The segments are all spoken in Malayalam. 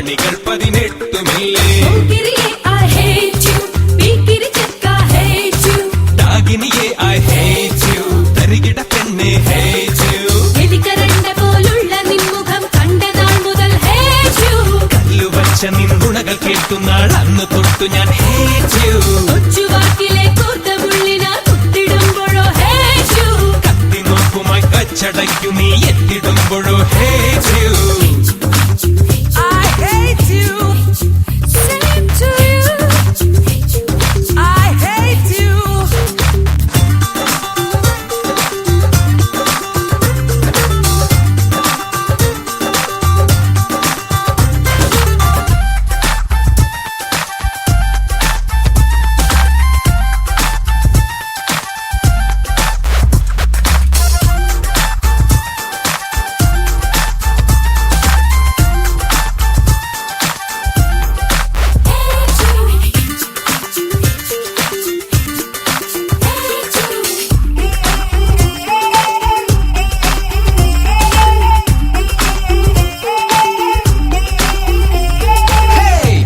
മണികൾ 18 ഡാഗിനിയെ I hate you തരികിട പെണ്ണെ hate you പോലുള്ള നിൻമുഖം കണ്ട നാൾ മുതൽ hate you കല്ലുവച്ച നിൻഗുണകൾ കേട്ടുന്നാൾ അന്ന് തൊട്ടു ഞാൻ hate you കൊച്ചുവാക്കിലെ കൂർത്തമുള്ളിന കുത്തിടുമ്പോഴോ hate you കത്തി നോക്കുമായി കച്ചടയ്ക്കു നീ എത്തിടുമ്പോഴോ hate you I hate you same to you I hate you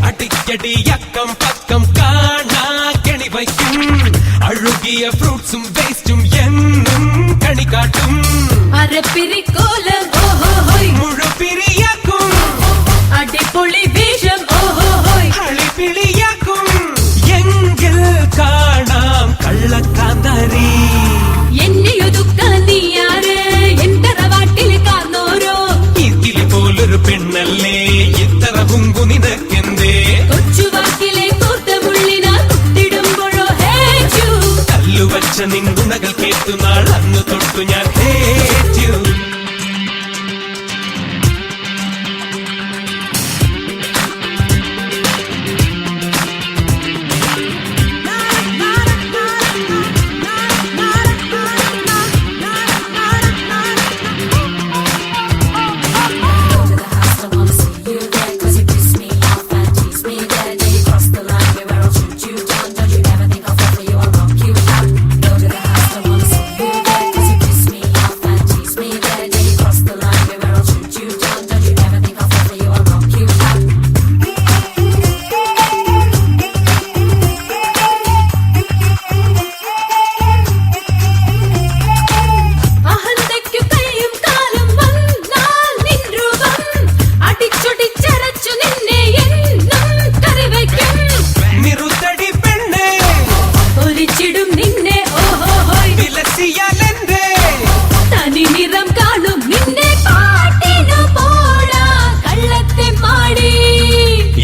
അടിക്കടിയക്കം പക്കം കാണാ കെണി വയ്ക്കും അഴുകിയ ഫ്രൂട്ട്സും വേസ്റ്റും എന്നും കണി കാട്ടും അരപ്പിരിക്കോലം ഓഹോഹോയ് മുഴുപിരിയാക്കും അടിപൊളി വേഷം ഓഹോഹോയ് കളിപ്പിളിയാക്കും എങ്കിൽ കാണാം കള്ളക്കാന്താരി എന്നെയൊതുക്കാൻ നീയാര് എന്റെ തറവാട്ടിൽ കാന്നോരോ ഇതിൽ പോലൊരു പെണ്ണല്ലേ ഇത്ര ഹുങ്കു നിനക്കെന്തേ കൊച്ചുവാക്കിലെ കൂർത്തമുള്ളിന കുത്തിടുമ്പോഴോ hate you കല്ലുവച്ച നിൻഗുണകൾ കേട്ടുനാൾ അന്ന് തൊട്ടു ഞാൻ hate you അഹന്തയ്ക്കു കൈയും കാലും വന്നാൽ നിൻ രൂപം അടിച്ചൊടിച്ചരച്ചു നിന്നെ എന്നും കറിവയ്ക്കും നിറുത്തടി പെണ്ണേ ഒലിച്ചിടും നിന്നെ ഓഹോഹോയ് വിലസിയാലെന്തേ തനി നിറം കാണും നിന്നെ പാട്ടിനു പോടാ കള്ളത്തെ മാടി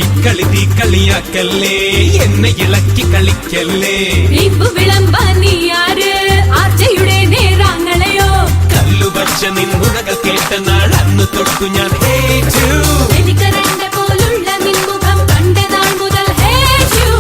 ഇക്കളി തീ കളിയാക്കല്ലേ എന്നെ ഇളക്കി കളിക്കല്ലേ വീമ്പു വിളമ്പാൻ നീയാര് ആർച്ചയുടെ നേരാങ്ങളെയോ കല്ലുവച്ച നിൻഗുണകൾ കേട്ട നാൾ അന്ന് തൊട്ടു ഞാൻ hate you എനിക്കരണ്ട പോലുള്ള നിൻമുഖം കണ്ട നാൾ മുതൽ hate you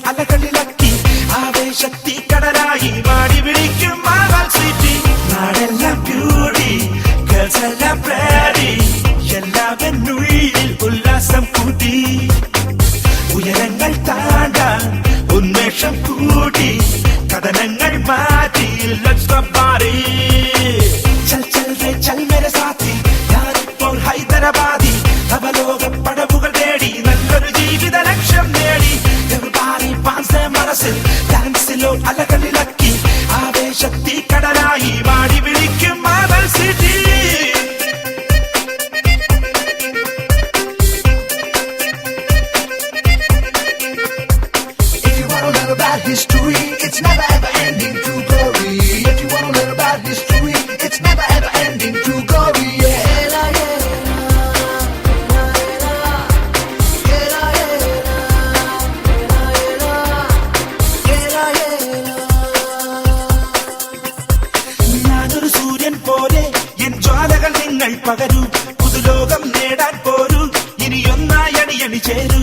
അലകളിലക്കി ആവേശത്തി കടലായി മാടി വിളിക്കും മാവാൽ സിറ്റി നാടെല്ലാം ബ്യൂട്ടി ഗേൾസ് എല്ലാം പ്രേരി എല്ലാവനുള്ളിൽ ഉല്ലാസം കൂട്ടി ഉയരങ്ങൾ താണ്ടാൻ ഉന്മേഷം കൂട്ടി കഥനങ്ങൾ മാറ്റി let's go party ചൽ history, it's never ever ending to glory. If you wanna learn about history, it's never ever ending to glory. Yeah. ഞാനൊരു സൂര്യൻ പോലെ എൻ ജ്വാലകൾ നിങ്ങൾ പകരൂ, പുതുലോകം നേടാൻ പോരൂ, ഇനിയൊന്നായി അണിയണി ചേരൂ.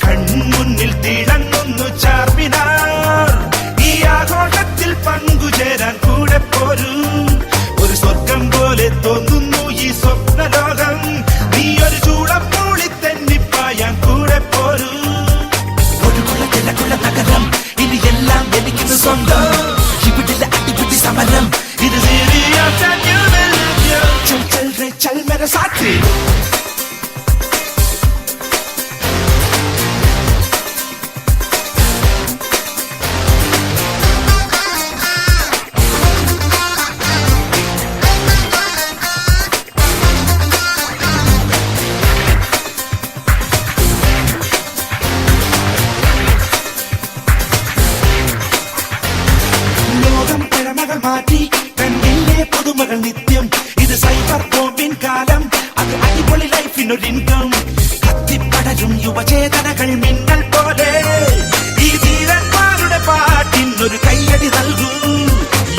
കൺമുന്നിൽ തിളങ്ങുന്നു ചാർമിനാർ, ഈ ആഘോഷത്തിൽ പങ്കുചേരാൻ കൂടെ പോരൂ. ഒരു സ്വർഗം പോലെ തോന്നുന്നു ഈ സ്വപ്നലോകം, നീ ഒരു ചൂടപ്പൂളി തെന്നിപ്പായാൻ കൂടെ പോരൂ. ഒഴുകുള്ള തിരക്കുള്ള നഗരം, ഇനി എല്ലാം എനിക്കിത് സ്വന്തം, ഇവിടില്ല അടിപിടി സമരം, ഇത് चल चल रे चल मेरे साथी. ലോകം പഴമകൾ മാറ്റി കണ്ണിലെ പുതുമകൾ നിത്യം, ഇത് സൈബർ ബോംബിൻ കാലം, അത് അടിപൊളി ലൈഫിനൊരു ഇൻകം. കത്തിപ്പടരും യുവചേതനകൾ മിന്നൽ പോലെ, ഈ ധീരന്മാരുടെ പാട്ടിനൊരു കയ്യടി നൽകൂ.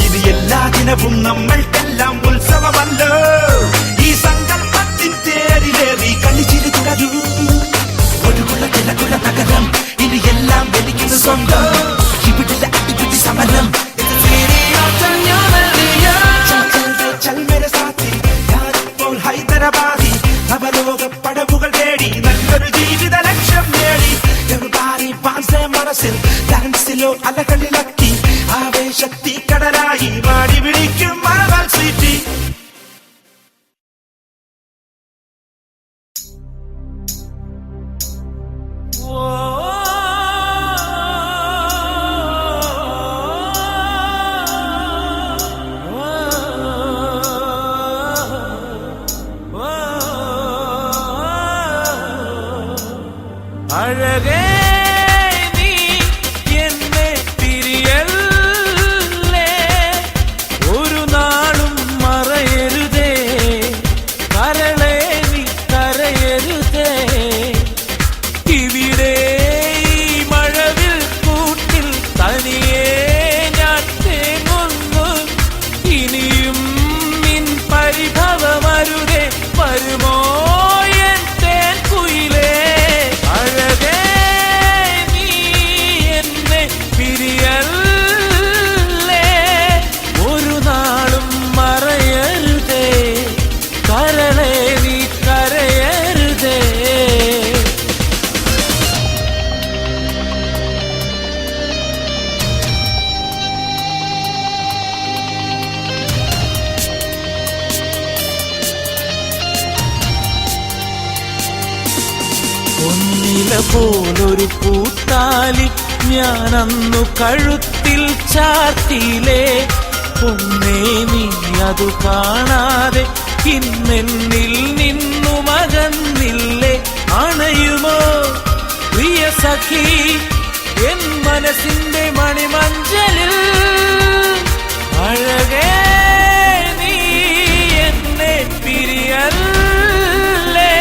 ഇത് എല്ലാ ദിനവും നമ്മൾക്കെല്ലാം ഉത്സവമല്ലോ, ഈ സങ്കല്പത്തിൻ തേരിലേറി കളിച്ചിരി തുടരൂ. ഒഴുകുള്ള തിരക്കുള്ള നഗരം, ഇനി എല്ലാം എനിക്കിത് സ്വന്തം, ഇവിടില്ല അടിപിടി സമരം, ഹൈദരാബാദി നവലോക പടവുകൾ തേടി നല്ലൊരു ജീവിത ലക്ഷ്യം നേടി. മനസ്സിൽ ഡാൻസിലോ അലകളിലക്കി ആവേശത്തി കടലായി മാടി വിളിക്കും മാവാൽ സിറ്റി. അഴകേ നീ എന്നെ പിരിയല്ലേ, ഒരു നാളും മറയരുതേ, കരളേ നീ കരയരുതേ. ഇവിടെ ഈ മഴവിൽ കൂട്ടിൽ തനിയെ ഞാൻ തേങ്ങുന്നു, ഇനിയും നിൻ പരിഭവമരുതേ, വരുമോ എൻ തേൻ കുയിലേ. അഴകേ നീ എന്നെ പിരിയല്ലേ, ഒരു നാളും മറയരുതേ, കരളേ നീ കരയരുതേ. ഒന്നില പോലൊരു പൂത്താലി ഞാനന്നു കഴുത്തിൽ ചാർത്തിയിലേ, പൊന്നേ നീ അതു കാണാതെ ഇന്നെന്നിൽ നിന്നു മകന്നില്ലേ. അണയുമോ പ്രിയ സഖി എൻ മനസ്സിന്റെ മണിമഞ്ചലിൽ, അഴകേ നീ എന്നെ പിരിയല്ലേ.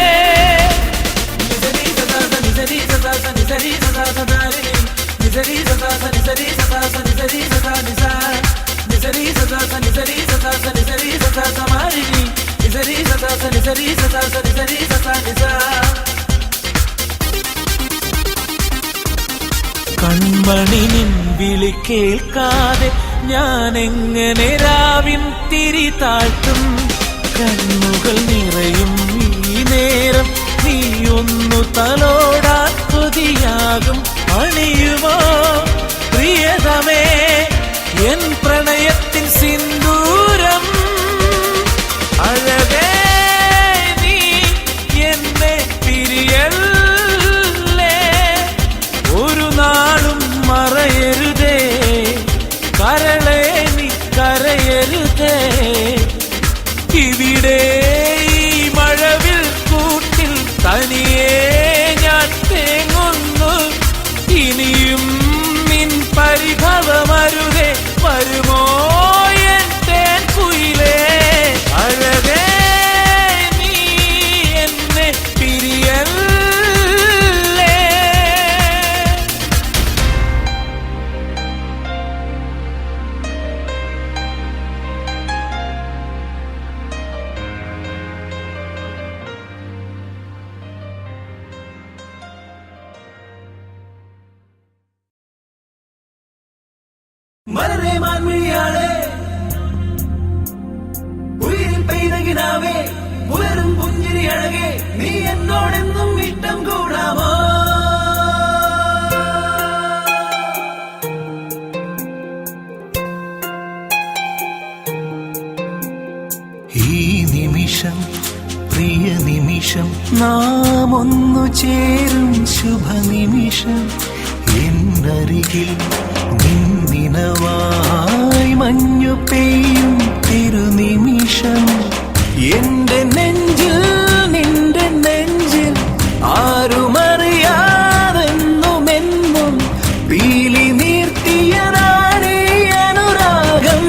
കൺമണി നിൻ വിളി കേൾക്കാതെ ഞാൻ എങ്ങനെ രാവിൻ തിരി താഴ്ത്തും, കണ്ണുകൾ നിറയും ഈ നേരം നീ ഒന്നു തലോടാൻ കൊതിയാകും. അണിയുമോ പ്രിയതമേ എൻ പ്രണയത്തിൻ സിന്ദൂരം, അഴകേ നീ എന്നെ പിരിയല്ലേ, ഒരു നാളും മറയരുതേ, കരളേ നീ കരയരുതേ. ഇവിടെ ഈ മഴ നിമിഷം നാം ഒന്നു ചേരും ശുഭനിമിഷം എന്നരികിൽ നിന്നിനവായി മഞ്ഞു പെയ്യും തിരുനിമിഷം എന്റെ നെഞ്ചിൽ നിന്റെ നെഞ്ചിൽ ആരുമറിയാതെന്നുമെന്നും പീലി നീർത്തിയതാണീ അനുരാഗം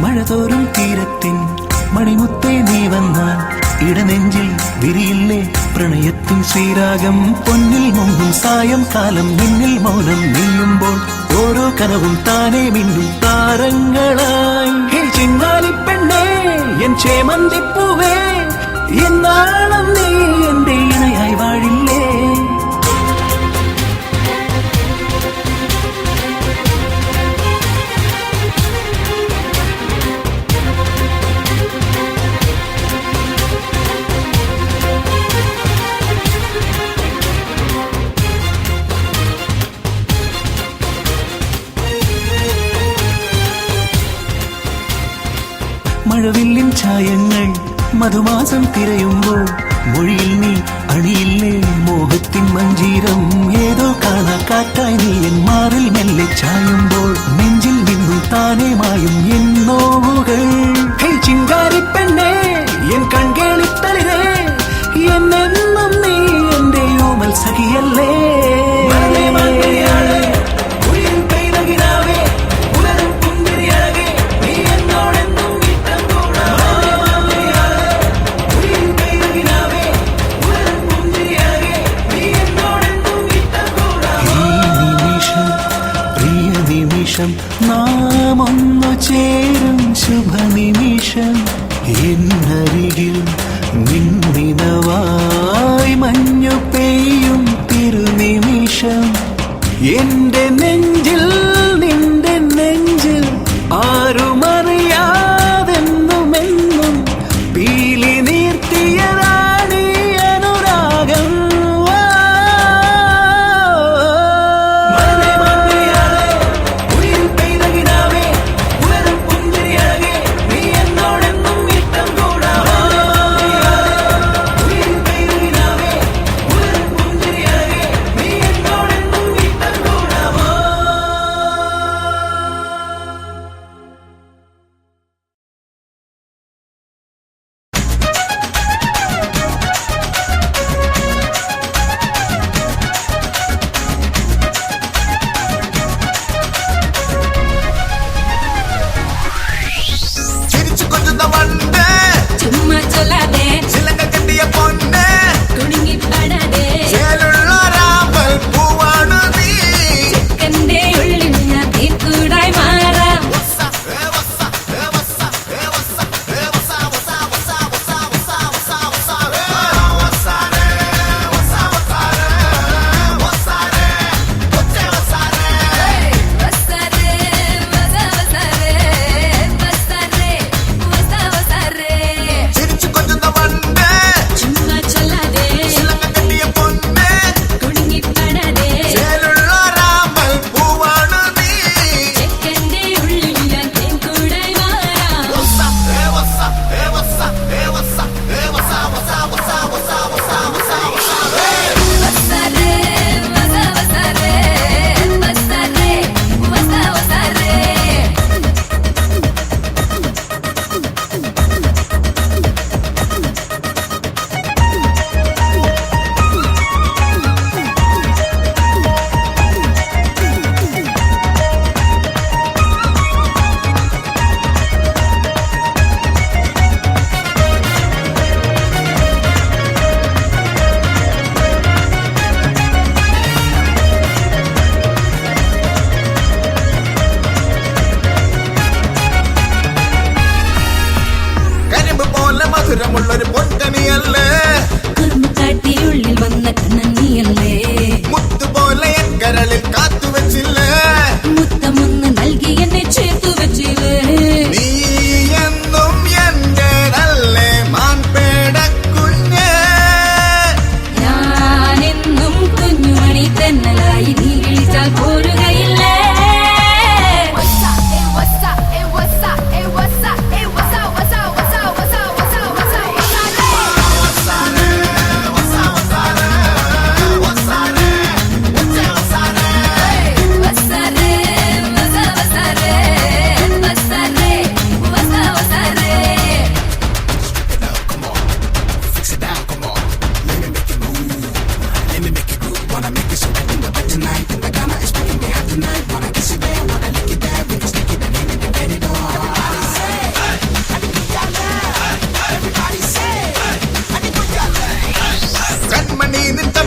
മഴതോറും തീരത്തിൻ മണിമുത്തേ നീ വന്നാൽ ഇടനെഞ്ചിൽ വിരിയില്ലേ പ്രണയത്തിൻ ശ്രീരാഗം പൊന്നിൽ മുങ്ങും സായം കാലം നിന്നിൽ മൗനം നീയുമ്പോൾ ഓരോ കനവും താനേ മിന്നും താരങ്ങളായി ഹേ ചിങ്ങാലിപ്പെണ്ണേ എൻ ചേമന്തിപ്പൂവേ എന്നാളും നീ എന്റെ ഇണയായി വാഴില്ലേ മഴവില്ലിൻ ഛായങ്ങൾ മധുമാസം തിരയുമ്പോൾ മൊഴിയിൽ നീ അണിയില്ലേ മോഹത്തിൻ മഞ്ചീരം ഏതോ കാണാ കാറ്റായി നീ എൻ മാറിൽ മെല്ലെ ചായുമ്പോൾ നെഞ്ചിൽ നിന്നും താനേ മായും എൻ നോവുകൾ ഹേ ചിങ്കാരിപ്പെണ്ണേ എൻ കൺകേളിത്തളിരേ എന്നെന്നും നീ എന്റെ ഓമൽ സഖിയല്ലേ നാം ഒന്നു ചേരും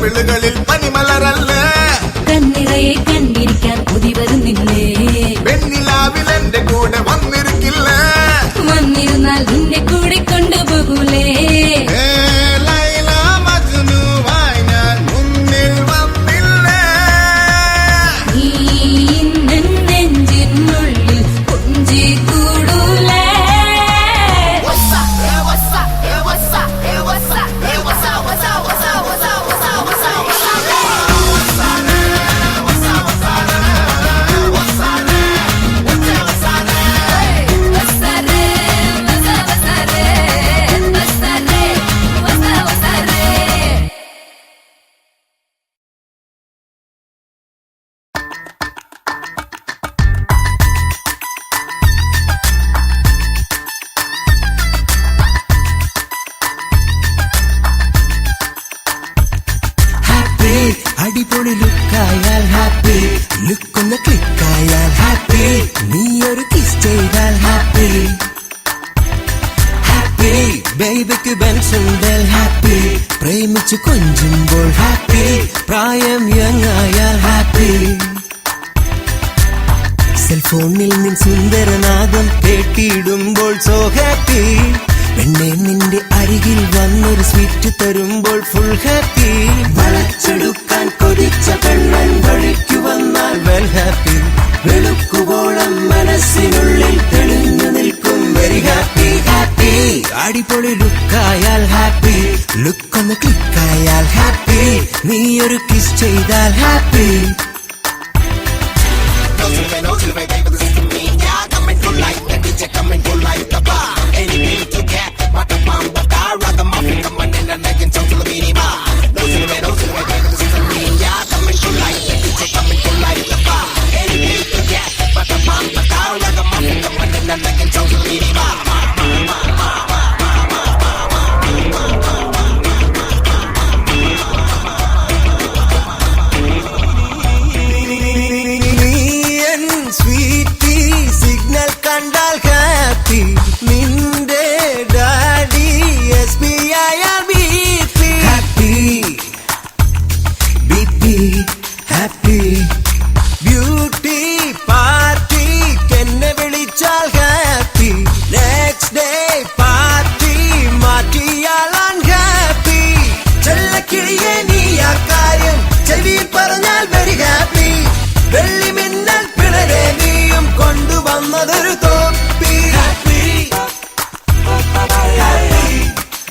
കവിളുകളിൽ പനിമലരല്ല കണ്ണിറയെ കണ്ടിരിക്കാൻ കൊതി വരുന്നില്ലേ വെണ്ണിലാവിൽ എന്റെ കൂടെ വന്നിരിക്കില്ല വന്നിരുന്നാൽ നിന്നെ കൂടെ കൊണ്ടുപോകൂലേ ഏ, ലൈല മജ്നുവായി ഞാൻ മുന്നിൽ വന്നില്ല നീ ഇന്നെൻ നെഞ്ചിനുള്ളിൽ കൊഞ്ചി കൂടൂലേ ഹാപ്പി അടിപൊളി ലുക്കായാൽ ഹാപ്പി ലുക്കൊന്ന് ക്ലിക്കായാൽ ഹാപ്പി നീ ഒരു കിസ് ചെയ്താൽ ഹാപ്പി ഹാപ്പി ബേബിക്ക് ബെൻസുണ്ടൽ ഹാപ്പി പ്രേമിച്ചു കൊഞ്ചുമ്പോൾ ഹാപ്പി പ്രായം യങ് ആയാൽ ഹാപ്പി സെൽഫോണിൽ നിൻ സുന്ദരനാദം കേട്ടിടുമ്പോൾ സോ ഹാപ്പി പെണ്ണെ നിന്റെ അരികിൽ വന്നൊരു സ്വീറ്റ് തരുമ്പോൾ ഫുൾ ഹാപ്പി വളച്ചെടുക്കാൻ കൊതിച്ച പെണ്ണൻ വഴിക്കു വന്നാൽ വെൽ ഹാപ്പി വെളുക്കുവോളം മനസ്സിനുള്ളിൽ തെളിഞ്ഞു നിൽക്കും വെരി ഹാപ്പി ഹാപ്പി അടിപൊളി ലുക്കായാൽ ഹാപ്പി ലുക്കൊന്ന് ക്ലിക്കായാൽ ഹാപ്പി നീ ഒരു കിസ് ചെയ്താൽ ഹാപ്പി സ്വീറ്റി സിഗ്നൽ കണ്ടാൽ ഹാപ്പി നിന്റെ ഡാഡി SB ആയാൽ BP happy BP happy beauty party എന്നെ വിളിച്ചാൽ ഹാപ്പി നെക്സ്റ്റ് ഡേ പാർട്ടി മാറ്റിയാൽ ഹാപ്പി ചെല്ലക്കിളിയെ നീ ആ കാര്യം ചെവിയിൽ പറഞ്ഞാൽ വെരി ഹാപ്പി വെള്ളി മിന്നൽ പിളരെ നീയും കൊണ്ടുവന്നതൊരു തോപ്പി ഹാപ്പി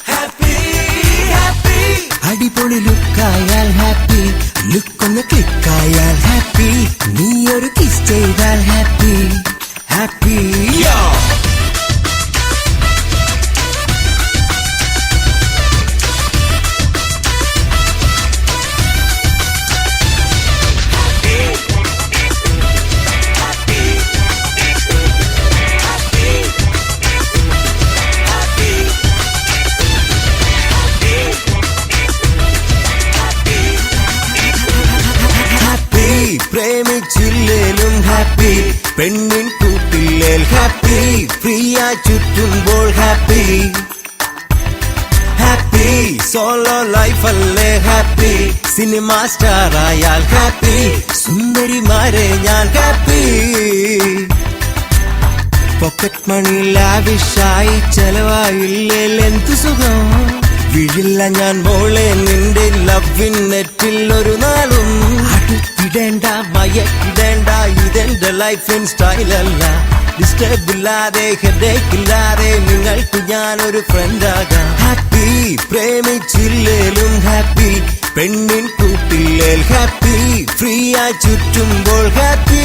ഹാപ്പി ഹാപ്പി അടിപൊളി ലുക്കായാൽ ഹാപ്പി ലുക്കൊന്ന് ക്ലിക്കായാൽ ഹാപ്പി നീ ഒരു കിസ് ചെയ്താൽ ഹാപ്പി ഹാപ്പി പ്രേമിച്ചില്ലേലും ഹാപ്പി പെണ്ണിൻ കൂട്ടില്ലേൽ ഹാപ്പി പ്രിയ ചുറ്റുമ്പോൾ ഹാപ്പി ഹാപ്പി സോളോ ലൈഫ് അല്ലേ ഹാപ്പി സിനിമ സ്റ്റാർ ആയാൽ ഹാപ്പി സുന്ദരിമാരെ ഞാൻ ഹാപ്പി പോക്കറ്റ് മണി ലാവിഷായി ചെലവായില്ലേൽ എന്തു സുഖം വീഴില്ല ഞാൻ മോളെ നിന്റെ ലവിൻ നെറ്റിൽ ഒരു നാളും അടുത്തിടേണ്ട മയക്കിടേണ്ട ഇതെന്റെ ലൈഫിൻ സ്റ്റൈലല്ല ഡിസ്റ്റർബ് ഇല്ലാതെ ഹെഡേക്ക് ഇല്ലാതെ നിങ്ങൾക്ക് ഞാനൊരു ഫ്രണ്ട് ആകാം ഹാപ്പി പ്രേമിച്ചില്ലേലും ഹാപ്പി പെണ്ണിൻ കൂട്ടില്ലേൽ ഹാപ്പി ഫ്രീ ആയി ചുറ്റുമ്പോൾ ഹാപ്പി